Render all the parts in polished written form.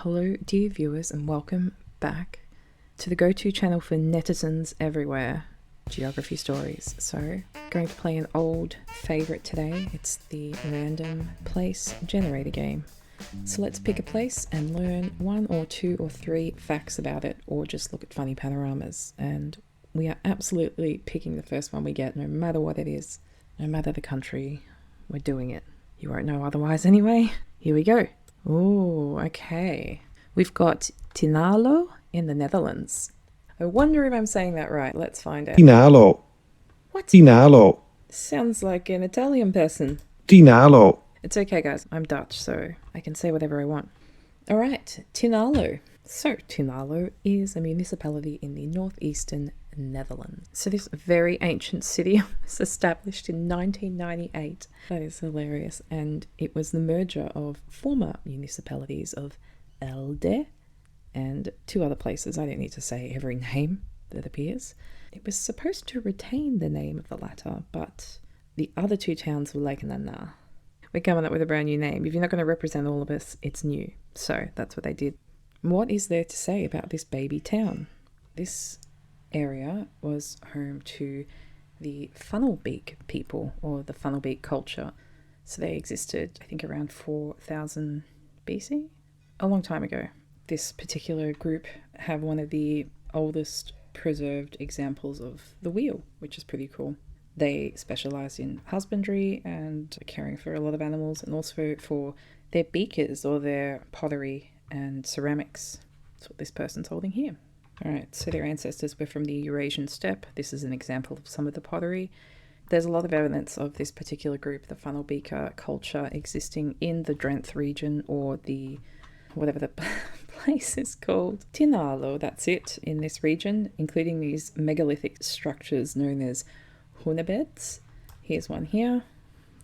Hello dear viewers and welcome back to the go-to channel for netizens everywhere, Geography Stories. So, going to play an old favourite today. It's the random place generator game. So let's pick a place and learn 1 or 2 or 3 facts about it, or just look at funny panoramas. And we are absolutely picking the first one we get, no matter what it is, no matter the country. We're doing it. You won't know otherwise anyway. Here we go. Oh, okay. We've got Tinalo in the Netherlands. I wonder if I'm saying that right. Let's find out. Tinalo. What? Tinalo. Sounds like an Italian person. Tinalo. It's okay, guys. I'm Dutch, so I can say whatever I want. All right, Tinalo. So, Tinalo is a municipality in the northeastern Netherlands. So this very ancient city was established in 1998. That is hilarious. And it was the merger of former municipalities of Elde and 2 other places. I don't need to say every name that appears. It was supposed to retain the name of the latter, but the other 2 towns were like, nah. We're coming up with a brand new name. If you're not going to represent all of us, it's new. So that's what they did. What is there to say about this baby town? This area was home to the Funnelbeak people, or the Funnelbeak culture. So they existed, I think, around 4000 BC, a long time ago. This particular group have one of the oldest preserved examples of the wheel, which is pretty cool. They specialise in husbandry and caring for a lot of animals, and also for their beakers or their pottery and ceramics. That's what this person's holding here. Alright, so their ancestors were from the Eurasian steppe. This is an example of some of the pottery. There's a lot of evidence of this particular group, the Funnelbeaker culture, existing in the Drenthe region, or the whatever the place is called. Tinalo, that's it, in this region, including these megalithic structures known as hunebeds. Here's one here.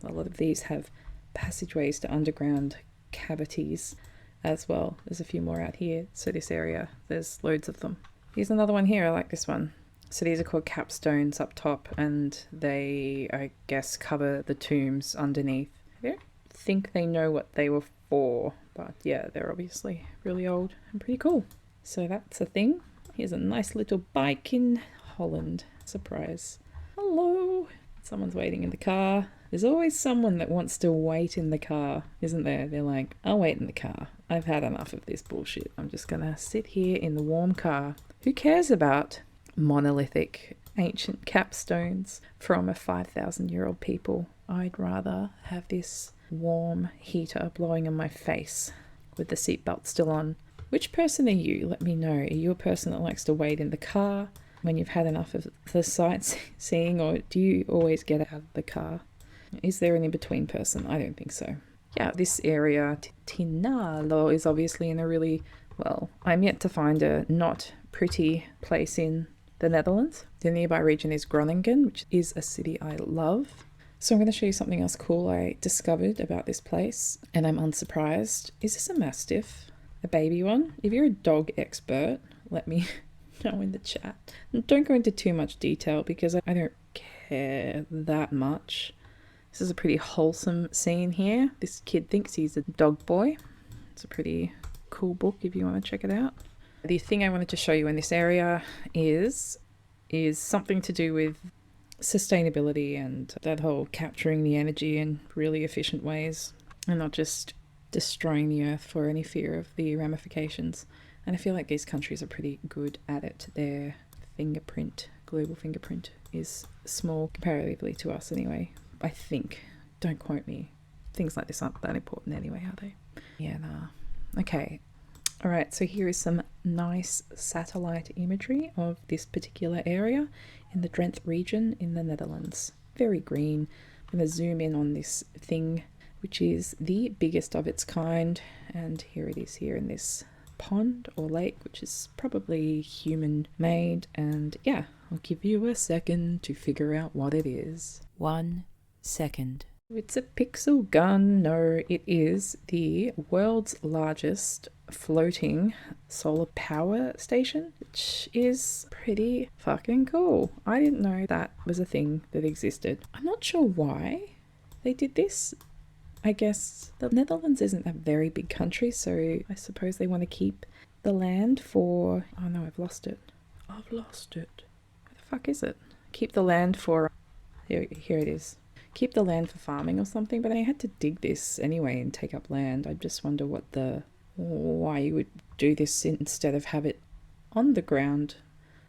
A lot of these have passageways to underground cavities as well. There's a few more out here. So this area, there's loads of them. Here's another one here. I like this one. So these are called capstones up top, and they, I guess, cover the tombs underneath. I don't think they know what they were for, but yeah, they're obviously really old and pretty cool. So that's a thing. Here's a nice little bike in Holland. Surprise. Hello. Someone's waiting in the car. There's always someone that wants to wait in the car, isn't there? They're like, I'll wait in the car. I've had enough of this bullshit. I'm just gonna sit here in the warm car. Who cares about monolithic ancient capstones from a 5,000-year-old people? I'd rather have this warm heater blowing on my face with the seatbelt still on. Which person are you? Let me know. Are you a person that likes to wait in the car when you've had enough of the sightseeing, or do you always get out of the car? Is there an in-between person? I don't think so. Yeah, this area, Tinalo, is obviously in a really, well, I'm yet to find a not pretty place in the Netherlands. The nearby region is Groningen, which is a city I love. So I'm going to show you something else cool I discovered about this place, and I'm unsurprised. Is this a Mastiff? A baby one? If you're a dog expert, let me know in the chat. Don't go into too much detail because I don't care that much. This is a pretty wholesome scene here. This kid thinks he's a dog boy. It's a pretty cool book if you want to check it out. The thing I wanted to show you in this area is something to do with sustainability and that whole capturing the energy in really efficient ways and not just destroying the earth for any fear of the ramifications. And I feel like these countries are pretty good at it. Their fingerprint, global fingerprint, is small comparatively to us anyway. I think. Don't quote me. Things like this aren't that important anyway, are they? Yeah, nah. Okay. Alright, so here is some nice satellite imagery of this particular area in the Drenthe region in the Netherlands. Very green. I'm going to zoom in on this thing, which is the biggest of its kind. And here it is here in this pond or lake, which is probably human made. And yeah, I'll give you a second to figure out what it is. 1 second. It's a pixel gun. No, it is the world's largest floating solar power station, which is pretty fucking cool. I didn't know that was a thing that existed. I'm not sure why they did this. I guess the Netherlands isn't a very big country, so I suppose they want to keep the land for... Oh no, I've lost it. I've lost it. Where the fuck is it? Keep the land for... Here it is. Keep the land for farming or something, but I had to dig this anyway and take up land. I just wonder why you would do this instead of have it on the ground.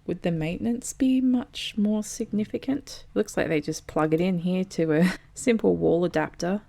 Would the maintenance be much more significant? Looks like they just plug it in here to a simple wall adapter.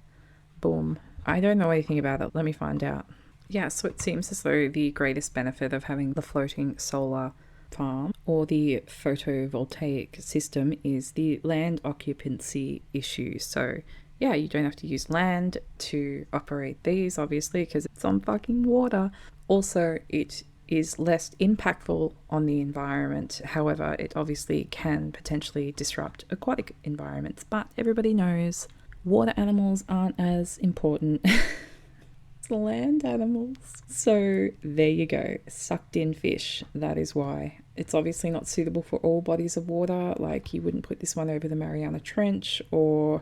Boom. I don't know anything about it. Let me find out. Yeah, so it seems as though the greatest benefit of having the floating solar farm or the photovoltaic system is the land occupancy issue. So yeah, you don't have to use land to operate these, obviously, because it's on fucking water. Also, it is less impactful on the environment. However, it obviously can potentially disrupt aquatic environments, but everybody knows water animals aren't as important as land animals. So there you go, sucked in fish. That is why. It's obviously not suitable for all bodies of water. Like, you wouldn't put this one over the Mariana Trench or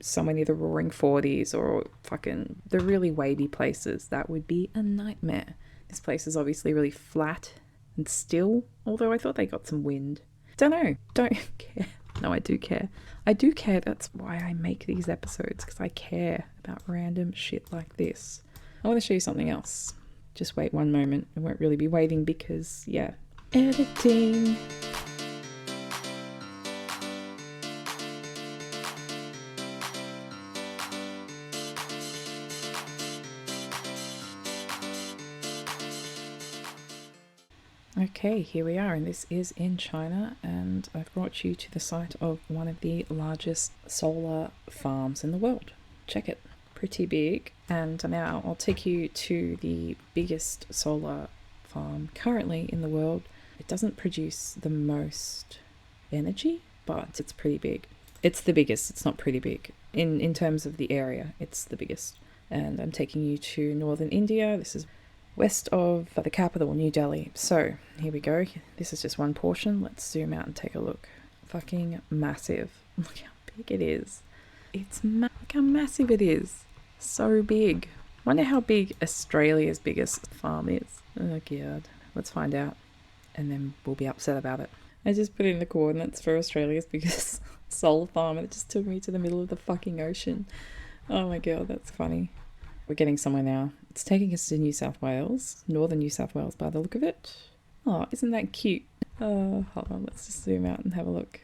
somewhere near the Roaring Forties or fucking the really wavy places. That would be a nightmare. This place is obviously really flat and still, although I thought they got some wind. Don't know. Don't care. No, I do care. I do care. That's why I make these episodes, because I care about random shit like this. I want to show you something else. Just wait one moment. I won't really be waiting because, yeah, editing. Okay, here we are, and this is in China, and I've brought you to the site of one of the largest solar farms in the world. Check it. Pretty big. And now I'll take you to the biggest solar farm currently in the world. It doesn't produce the most energy, but it's pretty big. It's the biggest. It's not pretty big. In terms of the area, it's the biggest. And I'm taking you to northern India. This is west of the capital, New Delhi. So here we go. This is just one portion. Let's zoom out and take a look. Fucking massive. Look how big it is. Look how massive it is. So big. Wonder how big Australia's biggest farm is. Oh god. Let's find out. And then we'll be upset about it. I just put in the coordinates for Australia's biggest solar farm and it just took me to the middle of the fucking ocean. Oh my god, that's funny. We're getting somewhere now. It's taking us to New South Wales. Northern New South Wales by the look of it. Oh, isn't that cute? Oh, hold on. Let's just zoom out and have a look.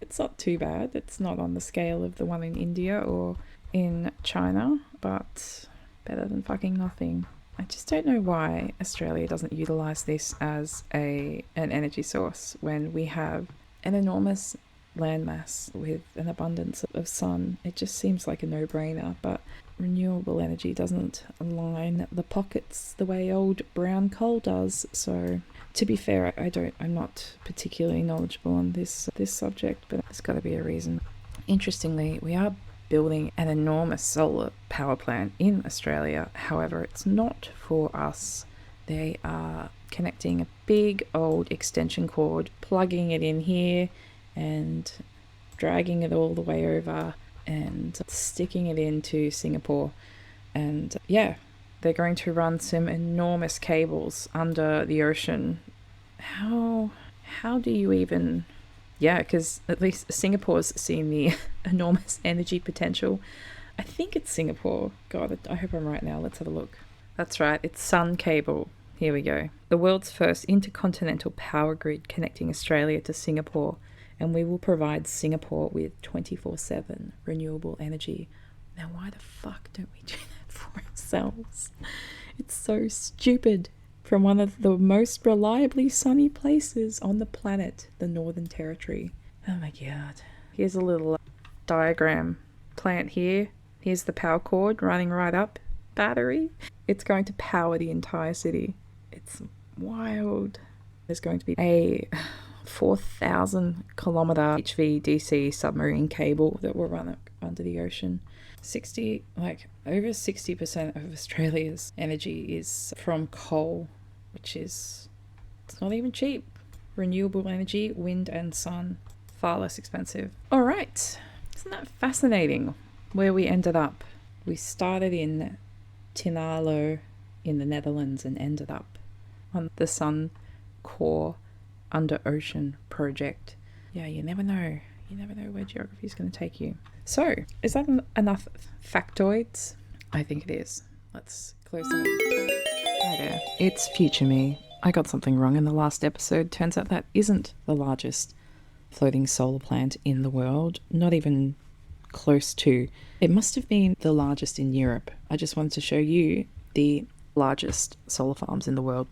It's not too bad. It's not on the scale of the one in India or in China, but better than fucking nothing. I just don't know why Australia doesn't utilise this as an energy source when we have an enormous landmass with an abundance of sun. It just seems like a no-brainer, but renewable energy doesn't line the pockets the way old brown coal does. So to be fair, I'm not particularly knowledgeable on this subject, but there's got to be a reason. Interestingly, we are building an enormous solar power plant in Australia. However, it's not for us. They are connecting a big old extension cord, plugging it in here and dragging it all the way over and sticking it into Singapore. And yeah, they're going to run some enormous cables under the ocean. How do you even... Yeah, because at least Singapore's seen the enormous energy potential. I think it's Singapore. God, I hope I'm right now. Let's have a look. That's right, it's Sun Cable. Here we go. The world's first intercontinental power grid connecting Australia to Singapore, and we will provide Singapore with 24/7 renewable energy. Now, why the fuck don't we do that for ourselves? It's so stupid. From one of the most reliably sunny places on the planet, the Northern Territory. Oh my god. Here's a little diagram. Plant here. Here's the power cord running right up. Battery. It's going to power the entire city. It's wild. There's going to be a 4,000 kilometer HVDC submarine cable that will run under the ocean. Over 60% of Australia's energy is from coal, which is, it's not even cheap. Renewable energy, wind and sun, far less expensive. All right, isn't that fascinating where we ended up? We started in Tinalo in the Netherlands and ended up on the Sun Core Under Ocean project. Yeah, you never know. You never know where geography is going to take you. So, is that enough factoids? I think it is. Let's close them. Hi there. It's future me. I got something wrong in the last episode. Turns out that isn't the largest floating solar plant in the world. Not even close to. It must have been the largest in Europe. I just wanted to show you the largest solar farms in the world.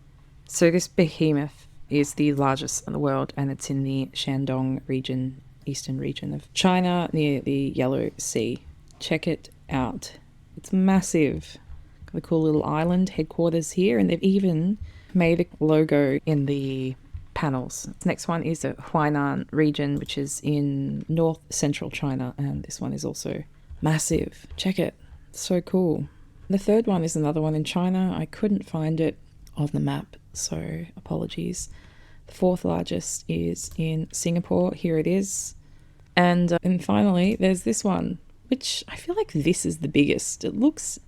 So this behemoth is the largest in the world, and it's in the Shandong region, eastern region of China, near the Yellow Sea. Check it out. It's massive. Got a cool little island headquarters here, and they've even made a logo in the panels. The next one is the Huainan region, which is in north central China, and this one is also massive. Check it. So cool. The third one is another one in China. I couldn't find it on the map, so apologies. The fourth largest is in Singapore. Here it is. And finally, there's this one, which I feel like this is the biggest. It looks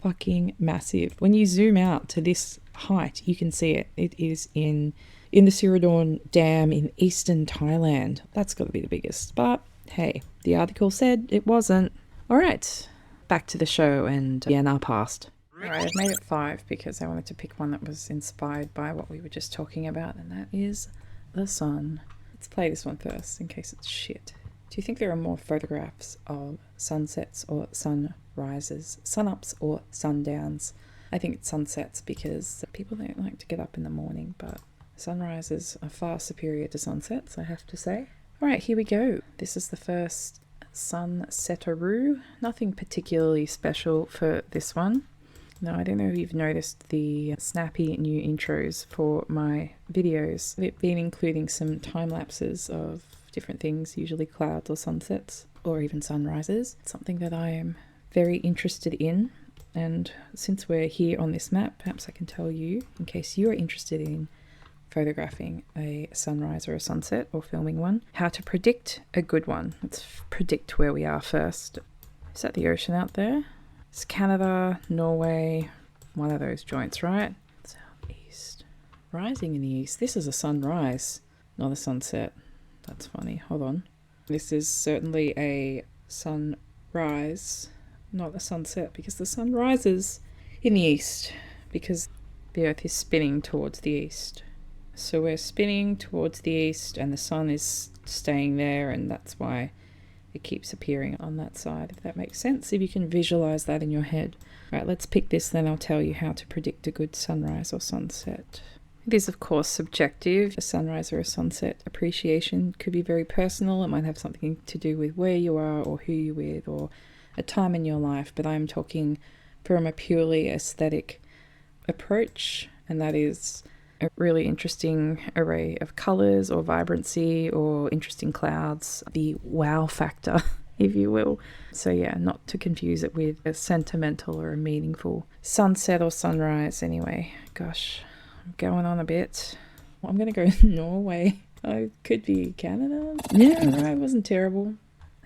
fucking massive. When you zoom out to this height, you can see it. It is in the Suradorn Dam in eastern Thailand. That's got to be the biggest. But hey, the article said it wasn't. All right, back to the show and our past. All right, I've made it 5 because I wanted to pick one that was inspired by what we were just talking about, and that is the sun. Let's play this one first in case it's shit. Do you think there are more photographs of sunsets or sunrises, sunups or sundowns? I think it's sunsets because people don't like to get up in the morning, but sunrises are far superior to sunsets, I have to say. All right, here we go. This is the first sunsetaroo. Nothing particularly special for this one. Now, I don't know if you've noticed the snappy new intros for my videos. They've been including some time lapses of different things, usually clouds or sunsets or even sunrises. It's something that I am very interested in. And since we're here on this map, perhaps I can tell you, in case you are interested in photographing a sunrise or a sunset or filming one, how to predict a good one. Let's predict where we are first. Is that the ocean out there? It's Canada, Norway, one of those joints, right? Southeast. Rising in the east. This is a sunrise, not a sunset. That's funny. Hold on. This is certainly a sunrise, not a sunset, because the sun rises in the east, because the Earth is spinning towards the east. So we're spinning towards the east, and the sun is staying there, and that's why it keeps appearing on that side, if that makes sense, if you can visualize that in your head. Right, let's pick this, then I'll tell you how to predict a good sunrise or sunset. It is, of course, subjective. A sunrise or a sunset appreciation could be very personal. It might have something to do with where you are or who you're with or a time in your life, but I'm talking from a purely aesthetic approach, and that is a really interesting array of colors or vibrancy or interesting clouds, the wow factor, if you will. So yeah, not to confuse it with a sentimental or a meaningful sunset or sunrise. Anyway, gosh, I'm going on a bit. I'm going to go Norway. I could be Canada. Yeah, right, wasn't terrible.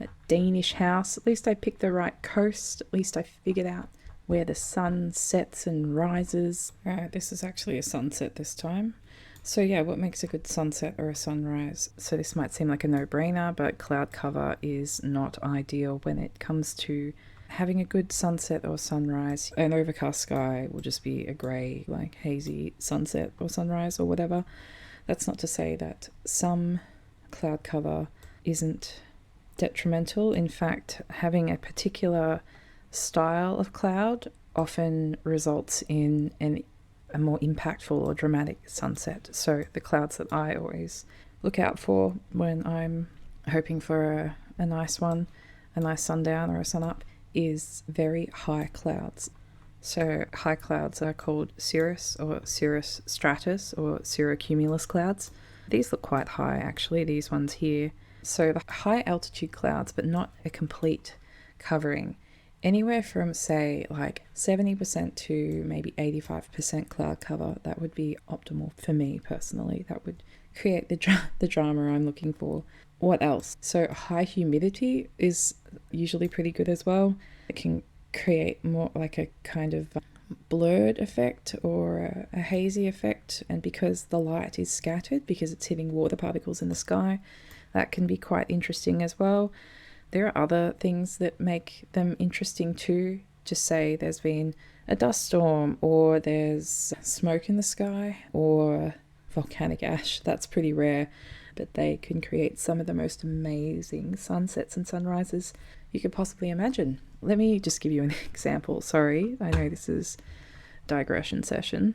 That Danish house. At least I picked the right coast. At least I figured out where the sun sets and rises. Alright, this is actually a sunset this time. So yeah, what makes a good sunset or a sunrise? So this might seem like a no-brainer, but cloud cover is not ideal when it comes to having a good sunset or sunrise. An overcast sky will just be a grey, like hazy sunset or sunrise or whatever. That's not to say that some cloud cover isn't detrimental. In fact, having a particular style of cloud often results in a more impactful or dramatic sunset. So the clouds that I always look out for when I'm hoping for a nice one, a nice sundown or a sunup, is very high clouds. So high clouds are called cirrus or cirrus stratus or cirrocumulus clouds. These look quite high actually, these ones here. So the high altitude clouds, but not a complete covering. Anywhere from, say, like 70% to maybe 85% cloud cover, that would be optimal for me personally. That would create the drama I'm looking for. What else? So high humidity is usually pretty good as well. It can create more like a kind of blurred effect or a hazy effect. And because the light is scattered, because it's hitting water particles in the sky, that can be quite interesting as well. There are other things that make them interesting too. Just say there's been a dust storm, or there's smoke in the sky, or volcanic ash. That's pretty rare, but they can create some of the most amazing sunsets and sunrises you could possibly imagine. Let me just give you an example. Sorry, I know this is digression session,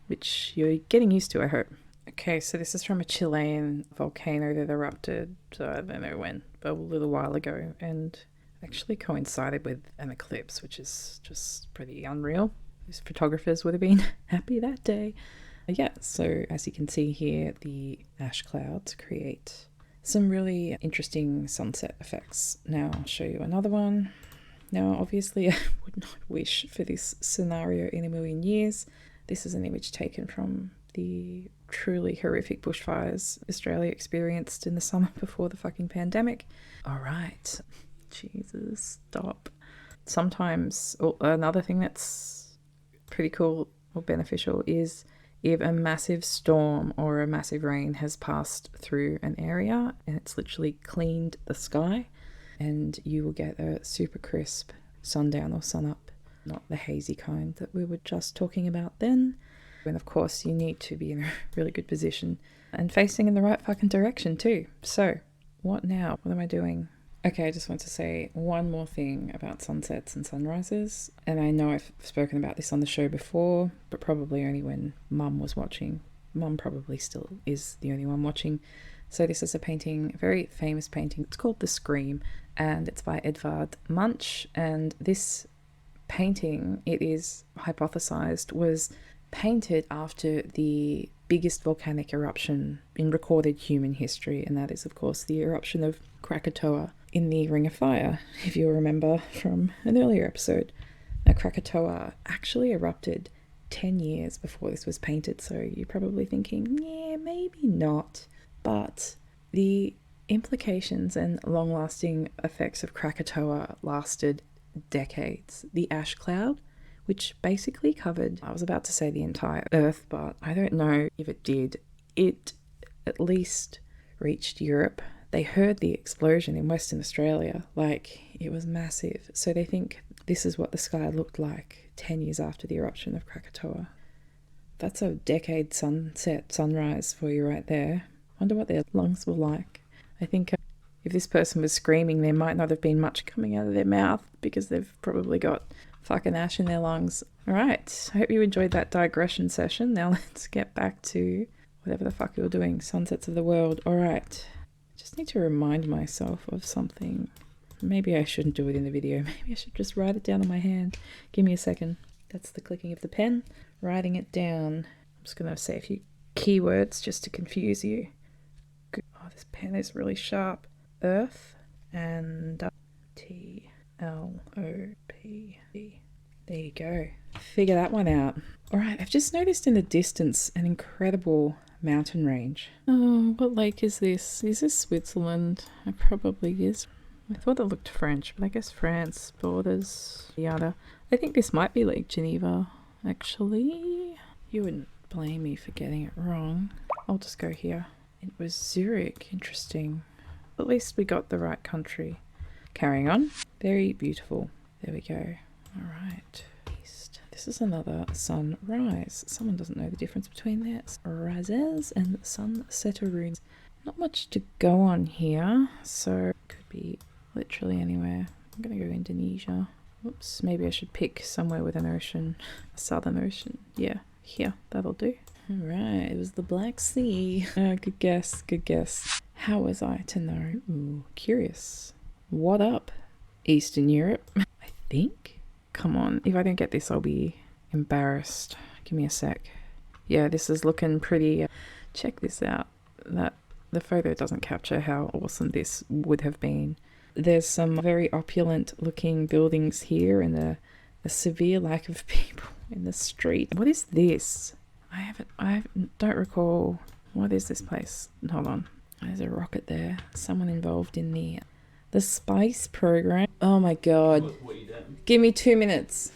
which you're getting used to, I hope. Okay, so this is from a Chilean volcano that erupted, I don't know when, but a little while ago, and actually coincided with an eclipse, which is just pretty unreal. Those photographers would have been happy that day. Yeah, so as you can see here, the ash clouds create some really interesting sunset effects. Now I'll show you another one. Now obviously I would not wish for this scenario in a million years. This is an image taken from the truly horrific bushfires Australia experienced in the summer before the fucking pandemic. All right, Jesus, stop. Sometimes another thing that's pretty cool or beneficial is if a massive storm or a massive rain has passed through an area and it's literally cleaned the sky, and you will get a super crisp sundown or sunup, not the hazy kind that we were just talking about then. And of course you need to be in a really good position and facing in the right fucking direction too. So what now? What am I doing? Okay, I just want to say one more thing about sunsets and sunrises. And I know I've spoken about this on the show before, but probably only when Mum was watching. Mum probably still is the only one watching. So this is a painting, a very famous painting. It's called The Scream, and it's by Edvard Munch. And this painting, it is hypothesized, was painted after the biggest volcanic eruption in recorded human history, and that is of course the eruption of Krakatoa in the Ring of Fire, if you remember from an earlier episode. Now Krakatoa actually erupted 10 years before this was painted, so you're probably thinking, yeah, maybe not. But the implications and long-lasting effects of Krakatoa lasted decades. The ash cloud, which basically covered, I was about to say the entire Earth, but I don't know if it did. It at least reached Europe. They heard the explosion in Western Australia, like it was massive. So they think this is what the sky looked like 10 years after the eruption of Krakatoa. That's a decade sunset, sunrise for you right there. Wonder what their lungs were like. I think if this person was screaming, there might not have been much coming out of their mouth because they've probably got fucking ash in their lungs. All right, I hope you enjoyed that digression session. Now let's get back to whatever the fuck you're doing, sunsets of the world. All right, just need to remind myself of something. Maybe I shouldn't do it in the video. Maybe I should just write it down on my hand. Give me a second. That's the clicking of the pen. Writing it down. I'm just going to say a few keywords just to confuse you. Oh, this pen is really sharp. Earth and T-L-O-P. There you go. Figure that one out. All right, I've just noticed in the distance an incredible mountain range. Oh, what lake is this? Is this Switzerland? It probably is. I thought it looked French, but I guess France borders yada. I think this might be Lake Geneva, actually. You wouldn't blame me for getting it wrong. I'll just go here. It was Zurich. Interesting. At least we got the right country. Carrying on. Very beautiful. There we go. All right. East. This is another sunrise. Someone doesn't know the difference between their rises and sunsetteroons. Not much to go on here, so it could be literally anywhere. I'm gonna go Indonesia. Oops, maybe I should pick somewhere with an ocean, a southern ocean. Yeah, here, that'll do. All right, it was the Black Sea. Good guess, good guess. How was I to know? Ooh, curious. What up, Eastern Europe? I think. Come on, if I don't get this, I'll be embarrassed. Give me a sec. Yeah, this is looking pretty. Check this out. The photo doesn't capture how awesome this would have been. There's some very opulent looking buildings here and a severe lack of people in the street. What is this? I don't recall. What is this place? Hold on. There's a rocket there. Someone involved in the spice program. Oh my god. What you done? Give me 2 minutes.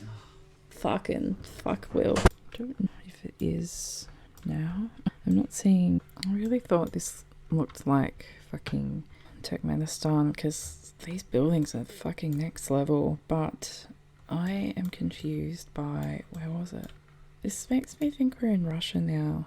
Fucking fuck Will. Don't know if it is now. I'm not seeing. I really thought this looked like fucking Turkmenistan because these buildings are fucking next level, but I am confused by, where was it? This makes me think we're in Russia now.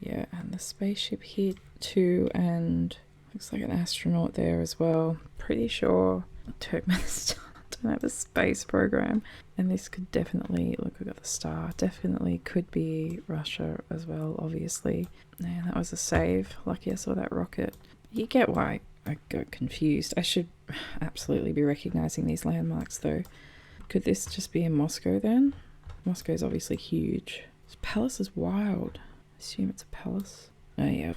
Yeah, and the spaceship hit too, and looks like an astronaut there as well. Pretty sure Turkmenistan don't have a space program. And this could definitely, look, we got the star, definitely could be Russia as well, obviously. Man, that was a save. Lucky I saw that rocket. You get why I got confused. I should absolutely be recognizing these landmarks though. Could this just be in Moscow then? Moscow's obviously huge. This palace is wild. I assume it's a palace. Oh yeah,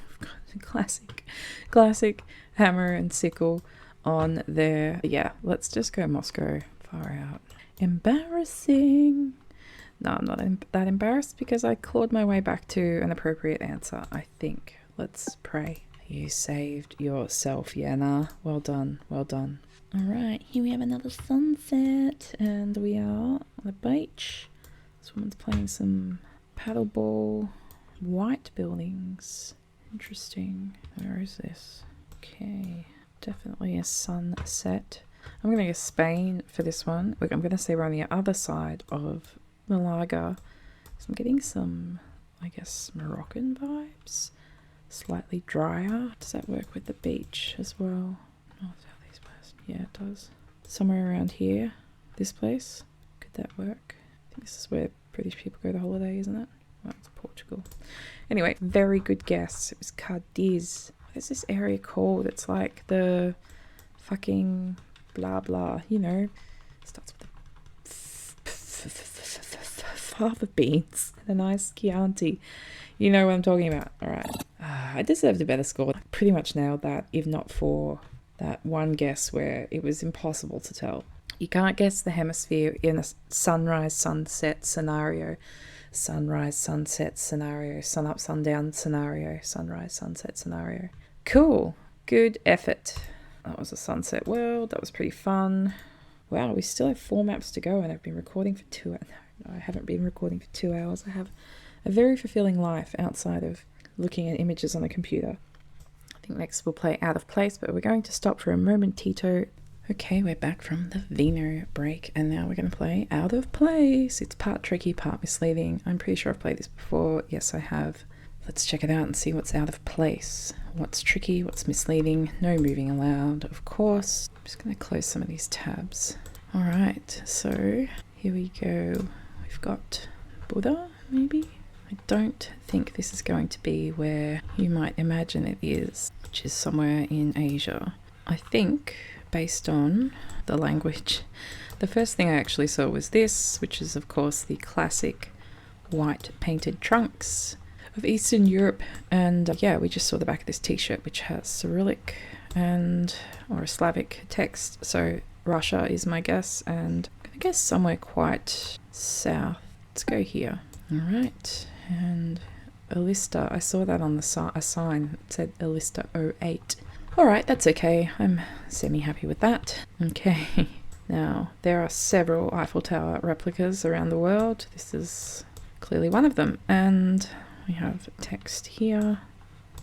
classic hammer and sickle on there. Yeah, let's just go Moscow. Far out. Embarrassing. No, I'm not that embarrassed because I clawed my way back to an appropriate answer, I think. Let's pray. You saved yourself, Yana. Well done, well done. Alright, here we have another sunset and we are on the beach. This woman's playing some paddleball. White buildings. Interesting. Where is this? Okay, definitely a sunset. I'm going to go Spain for this one. I'm going to say we're on the other side of Malaga. So I'm getting some, I guess, Moroccan vibes. Slightly drier. Does that work with the beach as well? North, south, east, west. Yeah, it does. Somewhere around here. This place. Could that work? I think this is where British people go to holiday, isn't it? Well, it's Portugal. Anyway, very good guess. It was Cadiz. What is this area called? It's like the fucking blah blah, you know. Starts with the fava beans and a nice Chianti. You know what I'm talking about. Alright. I deserved a better score. I pretty much nailed that, if not for that one guess where it was impossible to tell. You can't guess the hemisphere in a sunrise, sunset scenario. Sunrise, sunset scenario. Sun up, sundown scenario. Sunrise, sunset scenario. Cool. Good effort. That was a sunset world. That was pretty fun. Wow, we still have 4 maps to go and I've been recording for 2 hours. No, I haven't been recording for 2 hours. I have a very fulfilling life outside of looking at images on a computer. I think next we'll play Out of Place, but we're going to stop for a momentito. Okay, we're back from the vino break and now we're going to play Out of Place. It's part tricky, part misleading. I'm pretty sure I've played this before. Yes, I have. Let's check it out and see what's out of place. What's tricky, what's misleading. No moving allowed, of course. I'm just going to close some of these tabs. All right, so here we go. We've got Buddha, maybe? I don't think this is going to be where you might imagine it is, which is somewhere in Asia. I think, based on the language, the first thing I actually saw was this, which is of course the classic white painted trunks of Eastern Europe. And yeah, we just saw the back of this t-shirt, which has Cyrillic and or a Slavic text. So Russia is my guess, and I'm gonna guess somewhere quite south. Let's go here. All right, and Elista, I saw that on the a sign. It said Elista 08. All right, that's okay. I'm semi-happy with that. Okay, now there are several Eiffel Tower replicas around the world. This is clearly one of them, and we have text here.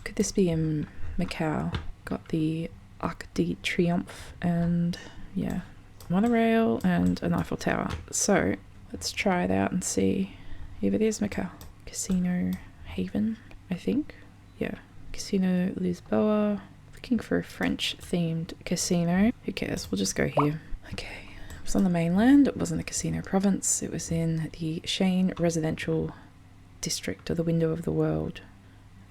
Could this be in Macau? Got the Arc de Triomphe and yeah, monorail and an Eiffel Tower. So let's try it out and see if it is Macau. Casino Haven, I think. Yeah, Casino Lisboa. Looking for a French themed casino. Who cares? We'll just go here. Okay, it was on the mainland. It wasn't a casino province. It was in the Shane residential district, or the window of the world.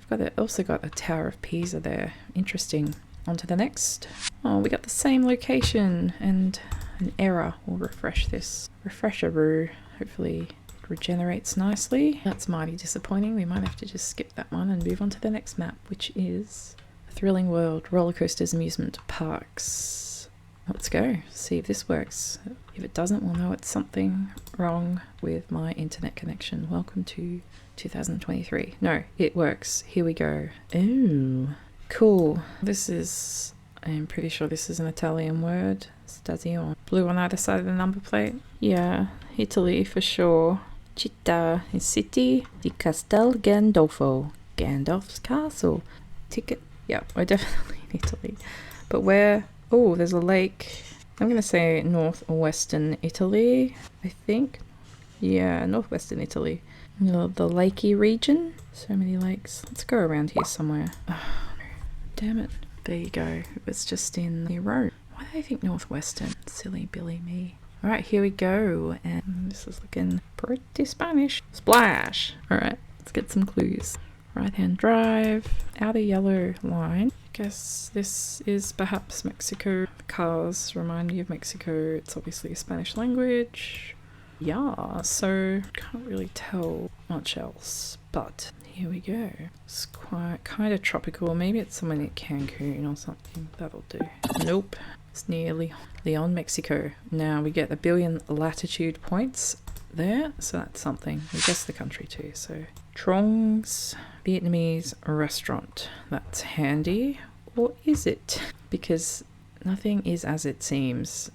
I've also got a Tower of Pisa there. Interesting. On to the next. Oh, we got the same location and an error. We'll refresh this. Refresher-roo. Hopefully it regenerates nicely. That's mighty disappointing. We might have to just skip that one and move on to the next map, which is Thrilling World, Roller Coasters, Amusement Parks. Let's go. See if this works. If it doesn't, we'll know it's something wrong with my internet connection. Welcome to 2023. No, it works. Here we go. Ooh, cool. This is I'm pretty sure this is an Italian word. Stasio. Blue on either side of the number plate. Yeah, Italy for sure. Città is city di Castel Gandolfo. Gandalf's castle. Ticket. Yeah, we're definitely in Italy. But where? Oh, there's a lake. I'm going to say northwestern Italy, I think. Yeah, northwestern Italy. The lakey region. So many lakes. Let's go around here somewhere. Oh, damn it. There you go. It was just in the road. Why do they think northwestern? Silly Billy me. Alright, here we go. And this is looking pretty Spanish. Splash! Alright, let's get some clues. Right-hand drive. Outer yellow line. Guess this is perhaps Mexico. Cars remind me of Mexico. It's obviously a Spanish language. Yeah, so can't really tell much else. But here we go. It's quite kind of tropical. Maybe it's somewhere near Cancun or something. That'll do. Nope. It's near Leon, Mexico. Now we get 1 billion latitude points there. So that's something. We guess the country too. So Trong's Vietnamese restaurant. That's handy. Or is it? Because nothing is as it seems.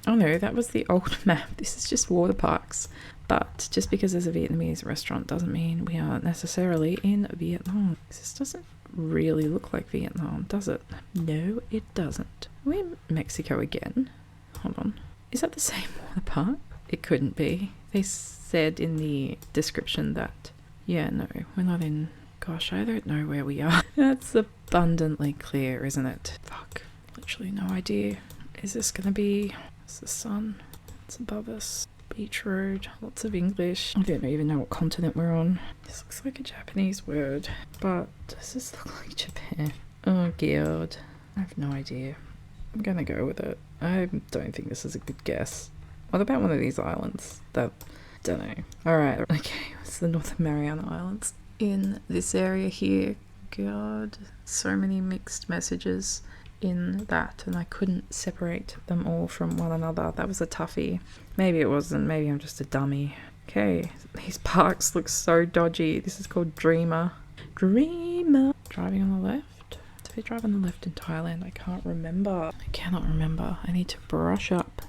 Oh no, that was the old map. This is just water parks. But just because there's a Vietnamese restaurant doesn't mean we are necessarily in Vietnam. This doesn't really look like Vietnam, does it? No, it doesn't. Are we in Mexico again? Hold on. Is that the same water park? It couldn't be. They said in the description that, yeah, no, we're not in... Gosh, I don't know where we are. That's abundantly clear, isn't it? Fuck. Literally no idea. Is this gonna be... It's the sun. It's above us. Beach road. Lots of English. I don't even know what continent we're on. This looks like a Japanese word. But does this look like Japan? Oh god. I have no idea. I'm gonna go with it. I don't think this is a good guess. What about one of these islands? That... Don't know. Alright. Okay. It's the North Mariana Islands. In this area here. God. So many mixed messages in that, and I couldn't separate them all from one another. That was a toughie. Maybe it wasn't. Maybe I'm just a dummy. Okay, these parks look so dodgy. This is called Dreamer. Dreamer. Driving on the left? Do they drive on the left in Thailand? I can't remember. I cannot remember. I need to brush up.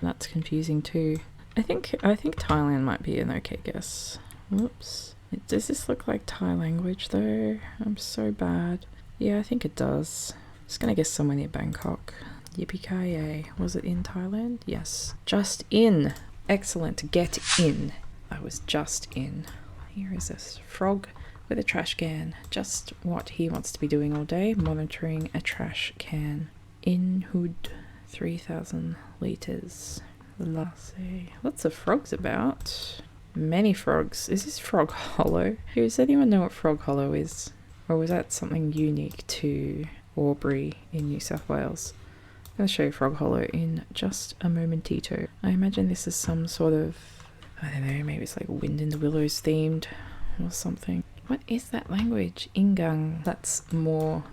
That's confusing too. I think Thailand might be an okay guess. Whoops. Does this look like Thai language though? I'm so bad. Yeah, I think it does. Just gonna guess somewhere near Bangkok. Yippee-ki-yay. Was it in Thailand? Yes. Just in. Excellent. Get in. I was just in. Here is this frog with a trash can. Just what he wants to be doing all day. Monitoring a trash can. In hood. 3,000 litres. Lots of frogs about. Many frogs. Is this Frog Hollow? Does anyone know what Frog Hollow is? Or was that something unique to Aubrey in New South Wales? I'm going to show you Frog Hollow in just a momentito. I imagine this is some sort of, I don't know, maybe it's like Wind in the Willows themed or something. What is that language? Ingang. That's more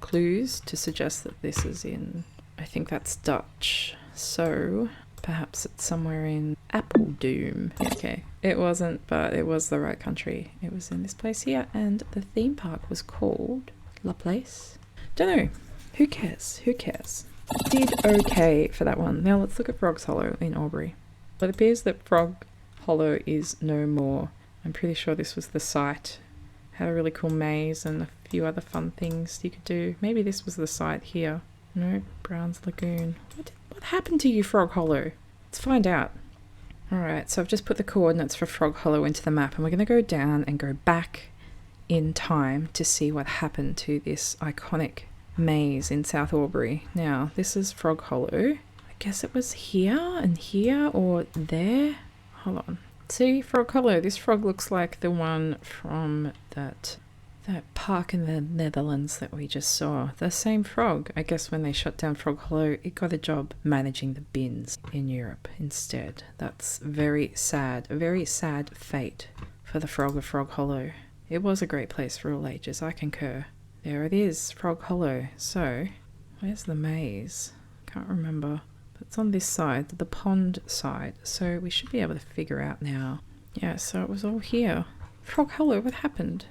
clues to suggest that this is in, I think that's Dutch. So perhaps it's somewhere in Appledoom. Okay, it wasn't, but it was the right country. It was in this place here, and the theme park was called La Place. Don't know. Who cares? Who cares? Did okay for that one. Now let's look at Frog's Hollow in Aubrey. It appears that Frog Hollow is no more. I'm pretty sure this was the site. Had a really cool maze and a few other fun things you could do. Maybe this was the site here. No, Brown's Lagoon. What happened to you, Frog Hollow? Let's find out. Alright, so I've just put the coordinates for Frog Hollow into the map, and we're going to go down and go back in time to see what happened to this iconic maze in South Aubrey. Now, this is Frog Hollow. I guess it was here and here or there. Hold on. See, Frog Hollow. This frog looks like the one from that park in the Netherlands that we just saw. The same frog. I guess when they shut down Frog Hollow, it got a job managing the bins in Europe instead. That's very sad. A very sad fate for the frog of Frog Hollow. It was a great place for all ages, I concur. There it is, Frog Hollow. So, where's the maze? Can't remember. But it's on this side, the pond side. So we should be able to figure out now. Yeah, so it was all here. Frog Hollow, what happened?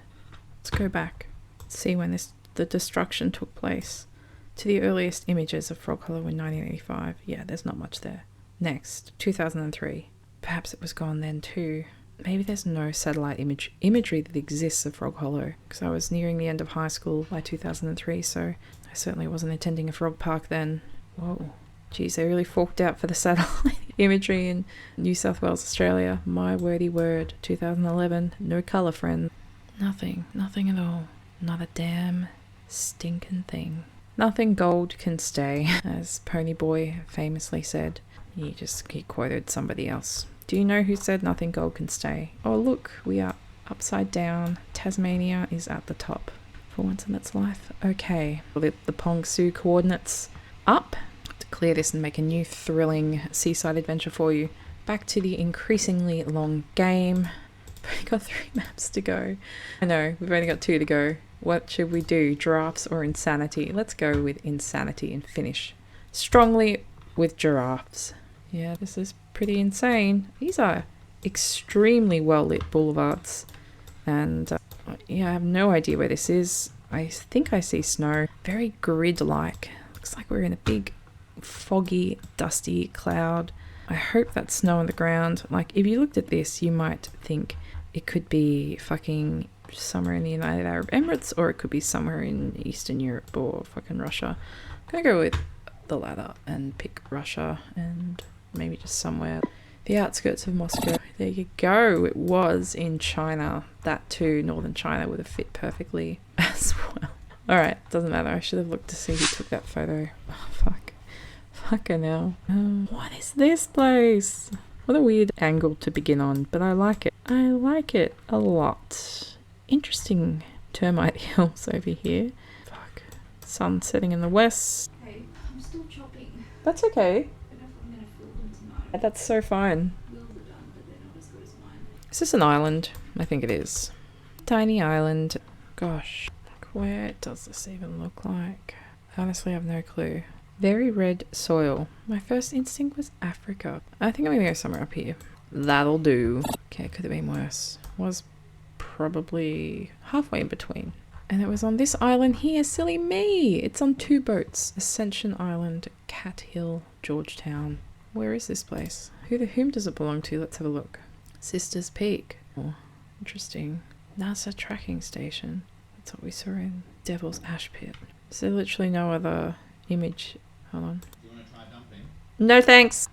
Let's go back. See when the destruction took place. to the earliest images of frog hollow in 1985. Yeah, there's not much there. Next, 2003. Perhaps it was gone then too. Maybe there's no satellite imagery that exists of Frog Hollow, because I was nearing the end of high school by 2003, so I certainly wasn't attending a frog park then. Whoa. Geez, they really forked out for the satellite imagery in New South Wales, Australia. My wordy word. 2011. No colour, friend. Nothing at all. Not a damn stinking thing. Nothing gold can stay, as Ponyboy famously said. He quoted somebody else. Do you know who said nothing gold can stay? Oh look, we are upside down. Tasmania is at the top for once in its life. Okay, the Pong Su coordinates up to clear this and make a new thrilling seaside adventure for you. Back to the increasingly long game. We've got 3 maps to go. I know, we've only got 2 to go. What should we do? Giraffes or insanity? Let's go with insanity and finish strongly with giraffes. Yeah, this is pretty insane. These are extremely well lit boulevards. And yeah, I have no idea where this is. I think I see snow. Very grid-like. Looks like we're in a big foggy, dusty cloud. I hope that's snow on the ground. Like, if you looked at this, you might think it could be fucking somewhere in the United Arab Emirates, or it could be somewhere in Eastern Europe or fucking Russia. I'm gonna go with the latter and pick Russia, and maybe just somewhere the outskirts of Moscow. There you go. It was in China. That too, northern China would have fit perfectly as well. Alright, doesn't matter. I should have looked to see who took that photo. Oh, fuck. Fucking hell. What is this place? What a weird angle to begin on, but I like it. I like it a lot. Interesting termite hills over here. Fuck. Sun setting in the west. Hey, I'm still chopping. That's okay. I don't know if I'm going to fill them tonight. That's so fine. Wills are done, but they're not as good as mine. Is this an island? I think it is. Tiny island. Gosh. Where does this even look like? I honestly have no clue. Very red soil. My first instinct was Africa. I think I'm gonna go somewhere up here. That'll do. Okay, could have been worse. Was probably halfway in between. And it was on this island here. Silly me! It's on 2 boats. Ascension Island, Cat Hill, Georgetown. Where is this place? Whom does it belong to? Let's have a look. Sisters Peak. Oh, interesting. NASA tracking station. That's what we saw in Devil's Ash Pit. Is there literally no other image? Hold on. Do you want to try dumping? No thanks!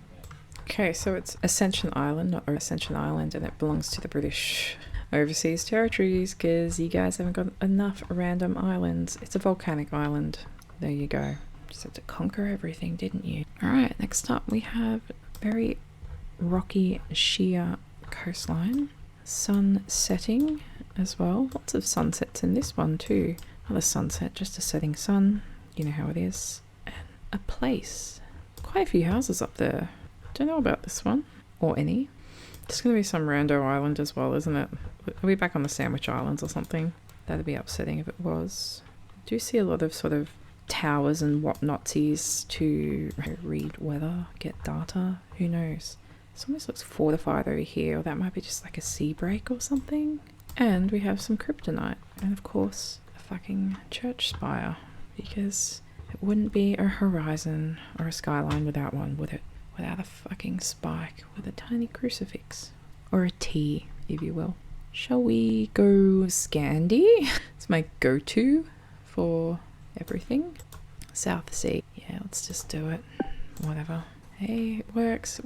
Okay, so it's Ascension Island, not Ascension Island, and it belongs to the British overseas territories, because you guys haven't got enough random islands. It's a volcanic island. There you go. Just had to conquer everything, didn't you? Alright, next up we have very rocky, sheer coastline. Sun setting as well. Lots of sunsets in this one too. Not a sunset, just a setting sun. You know how it is. And a place. Quite a few houses up there. Don't know about this one. Or any. It's going to be some rando island as well, isn't it? Are we back on the Sandwich Islands or something? That'd be upsetting if it was. I do see a lot of sort of towers and whatnotsies to read weather, get data. Who knows? This almost looks fortified over here, or that might be just like a sea break or something. And we have some kryptonite. And of course, a fucking church spire. Because it wouldn't be a horizon or a skyline without one, would it? Without a fucking spike with a tiny crucifix. Or a T, if you will. Shall we go Scandi? It's my go-to for everything. South Sea. Yeah, let's just do it. Whatever. Hey, it works,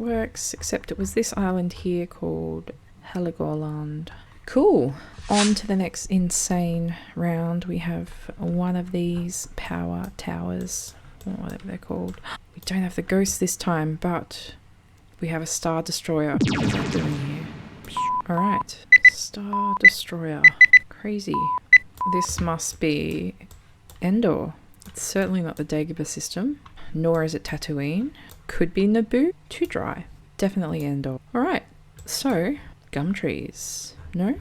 except it was this island here called Heligoland. Cool. On to the next insane round. We have one of these power towers, or whatever they're called. We don't have the ghost this time, but we have a Star Destroyer. What is that doing here? Alright. Star Destroyer. Crazy. This must be Endor. It's certainly not the Dagobah system, nor is it Tatooine. Could be Naboo. Too dry. Definitely Endor. Alright, so gum trees. No?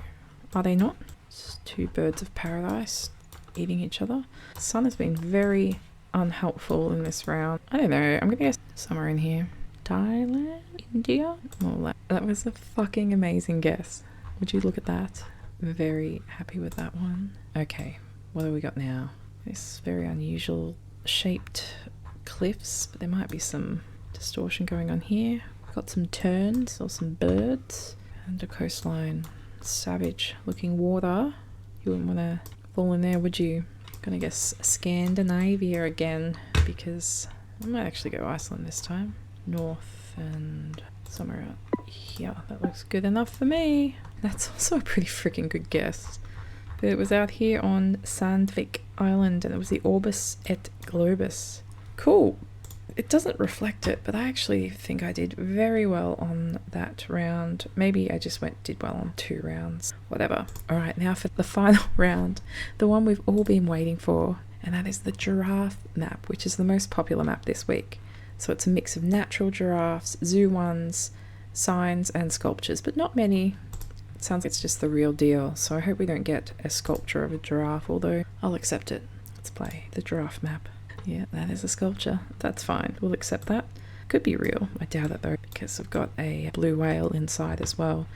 Are they not? It's 2 birds of paradise eating each other. The sun has been very unhelpful in this round. I don't know. I'm gonna guess somewhere in here. Thailand? India? Well, that was a fucking amazing guess. Would you look at that? Very happy with that one. Okay, what do we got now? This very unusual shaped cliffs, but there might be some distortion going on here. We've got some terns or some birds and a coastline. Savage looking water. You wouldn't want to fall in there, would you? Gonna guess Scandinavia again, because I might actually go Iceland this time. North and somewhere out here. That looks good enough for me. That's also a pretty freaking good guess. But it was out here on Sandvik Island, and it was the Orbis et Globus. Cool. It doesn't reflect it, but I actually think I did very well on that round. Maybe I just did well on 2 rounds. Whatever. Alright, now for the final round. The one we've all been waiting for, and that is the giraffe map, which is the most popular map this week. So it's a mix of natural giraffes, zoo ones, signs and sculptures, but not many. It sounds like it's just the real deal, so I hope we don't get a sculpture of a giraffe, although I'll accept it. Let's play the giraffe map. Yeah, that is a sculpture. That's fine. We'll accept that. Could be real. I doubt it though, because I've got a blue whale inside as well,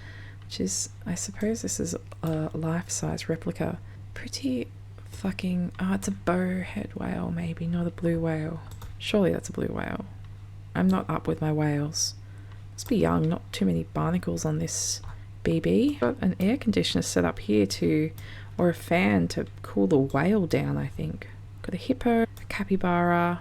which is, I suppose this is a life-size replica. Pretty fucking... Oh, it's a bowhead whale maybe, not a blue whale. Surely that's a blue whale. I'm not up with my whales. Must be young, not too many barnacles on this BB. Got an air conditioner set up here or a fan to cool the whale down, I think. Got a hippo, a capybara,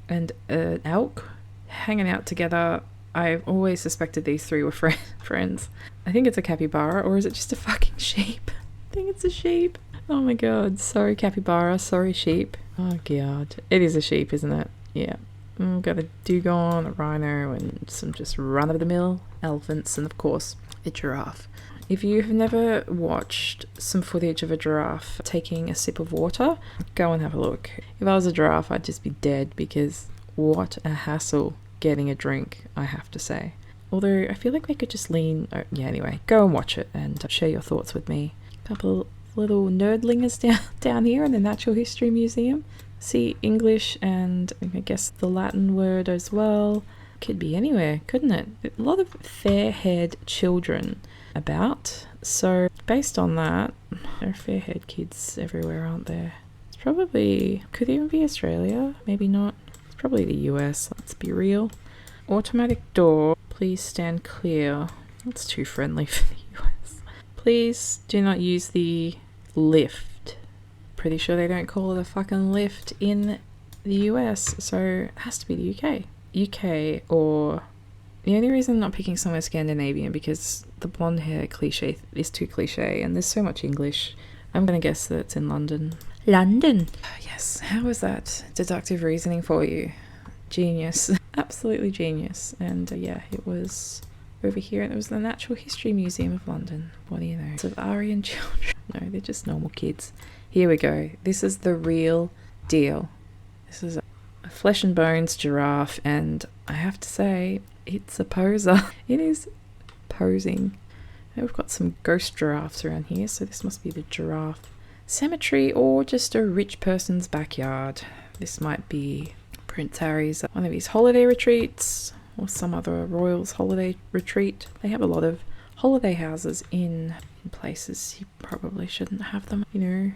and an elk hanging out together. I've always suspected these 3 were friends. I think it's a capybara, or is it just a fucking sheep? I think it's a sheep. Oh my god, sorry capybara, sorry sheep. Oh god, it is a sheep, isn't it? Yeah. Got a dugong, a rhino, and some just run-of-the-mill elephants, and of course, a giraffe. If you've never watched some footage of a giraffe taking a sip of water, go and have a look. If I was a giraffe, I'd just be dead, because what a hassle getting a drink, I have to say. Although I feel like they could just lean... Oh, yeah, anyway, go and watch it and share your thoughts with me. A couple little nerdlingers down here in the Natural History Museum. See English and I guess the Latin word as well. Could be anywhere, couldn't it? A lot of fair-haired children about, so based on that, there are fair-haired kids everywhere, aren't there? It's probably, could even be Australia, maybe not. It's probably the US, let's be real. Automatic door, please stand clear. That's too friendly for the US. Please do not use the lift. Pretty sure they don't call it a fucking lift in the US, so it has to be the UK. UK, or the only reason I'm not picking somewhere Scandinavian, because the blonde hair cliche is too cliche and there's so much English. I'm gonna guess that it's in London. London! Yes, how was that deductive reasoning for you? Genius. Absolutely genius. And yeah, it was over here, and it was the Natural History Museum of London. What do you know? It's of Aryan children. No, they're just normal kids. Here we go. This is the real deal. This is a flesh and bones giraffe, and I have to say, it's a poser. It is posing. And we've got some ghost giraffes around here, so this must be the giraffe cemetery or just a rich person's backyard. This might be Prince Harry's, one of his holiday retreats, or some other royal's holiday retreat. They have a lot of holiday houses in places you probably shouldn't have them. You know,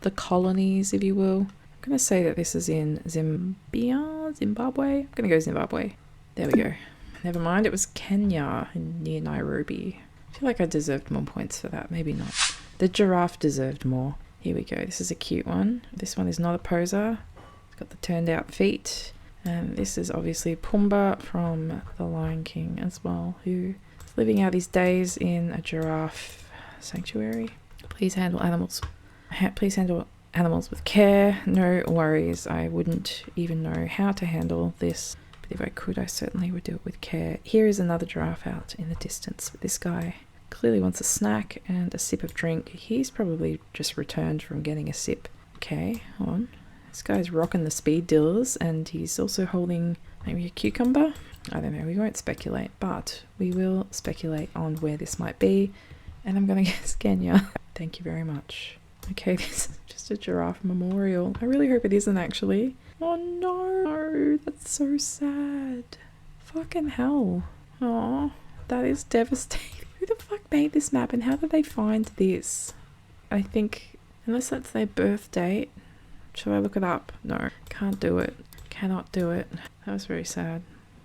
the colonies, if you will. I'm going to say that this is in Zimbabwe. I'm going to go Zimbabwe. There we go. Never mind, it was Kenya near Nairobi. I feel like I deserved more points for that. Maybe not. The giraffe deserved more. Here we go. This is a cute one. This one is not a poser. It's got the turned out feet. And this is obviously Pumbaa from The Lion King as well, who is living out his days in a giraffe sanctuary. Please handle animals. Please handle animals with care. No worries. I wouldn't even know how to handle this. But if I could, I certainly would do it with care. Here is another giraffe out in the distance. This guy clearly wants a snack and a sip of drink. He's probably just returned from getting a sip. Okay, hold on. This guy's rocking the speed dealers, and he's also holding maybe a cucumber. I don't know, we won't speculate, but we will speculate on where this might be. And I'm going to guess Kenya. Thank you very much. Okay, this is just a giraffe memorial. I really hope it isn't actually. Oh no, that's so sad. Fucking hell. Oh, that is devastating. Who the fuck made this map, and how did they find this? I think, unless that's their birth date, which Should I look it up? No, can't do it. Cannot do it. That was very sad.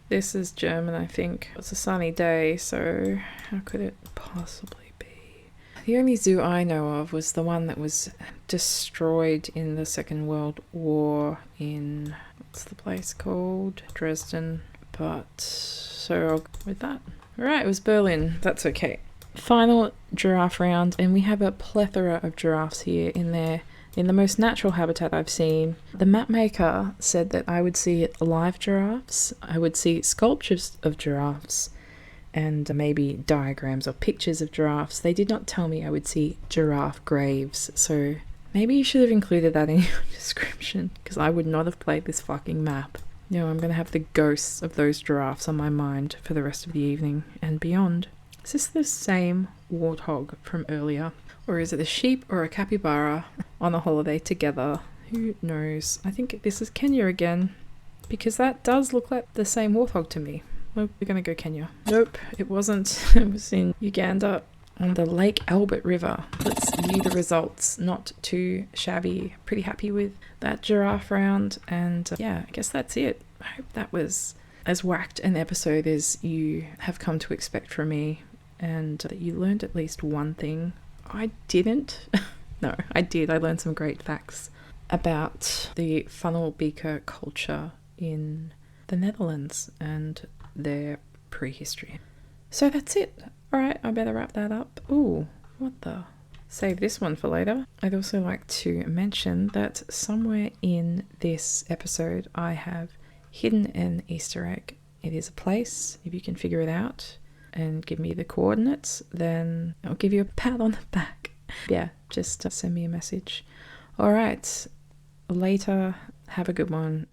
This is German, I think. It's a sunny day, so how could it possibly be? The only zoo I know of was the one that was destroyed in the Second World War in, what's the place called? Dresden. But, so I'll go with that. Alright, it was Berlin. That's okay. Final giraffe round, and we have a plethora of giraffes here in there. In the most natural habitat I've seen. The map maker said that I would see live giraffes, I would see sculptures of giraffes, and maybe diagrams or pictures of giraffes. They did not tell me I would see giraffe graves, so maybe you should have included that in your description, because I would not have played this fucking map. You know, I'm going to have the ghosts of those giraffes on my mind for the rest of the evening and beyond. Is this the same warthog from earlier? Or is it a sheep or a capybara on a holiday together? Who knows? I think this is Kenya again, because that does look like the same warthog to me. Well, we're going to go Kenya. Nope, it wasn't. It was in Uganda on the Lake Albert River. Let's view the results. Not too shabby. Pretty happy with that giraffe round. And yeah, I guess that's it. I hope that was as whacked an episode as you have come to expect from me, and that you learned at least one thing. I didn't. No, I did. I learned some great facts about the funnel beaker culture in the Netherlands and their prehistory. So that's it. Alright, I better wrap that up. Ooh, what the? Save this one for later. I'd also like to mention that somewhere in this episode I have hidden an Easter egg. It is a place. If you can figure it out and give me the coordinates, then I'll give you a pat on the back. Yeah, just send me a message. All right, later. Have a good one.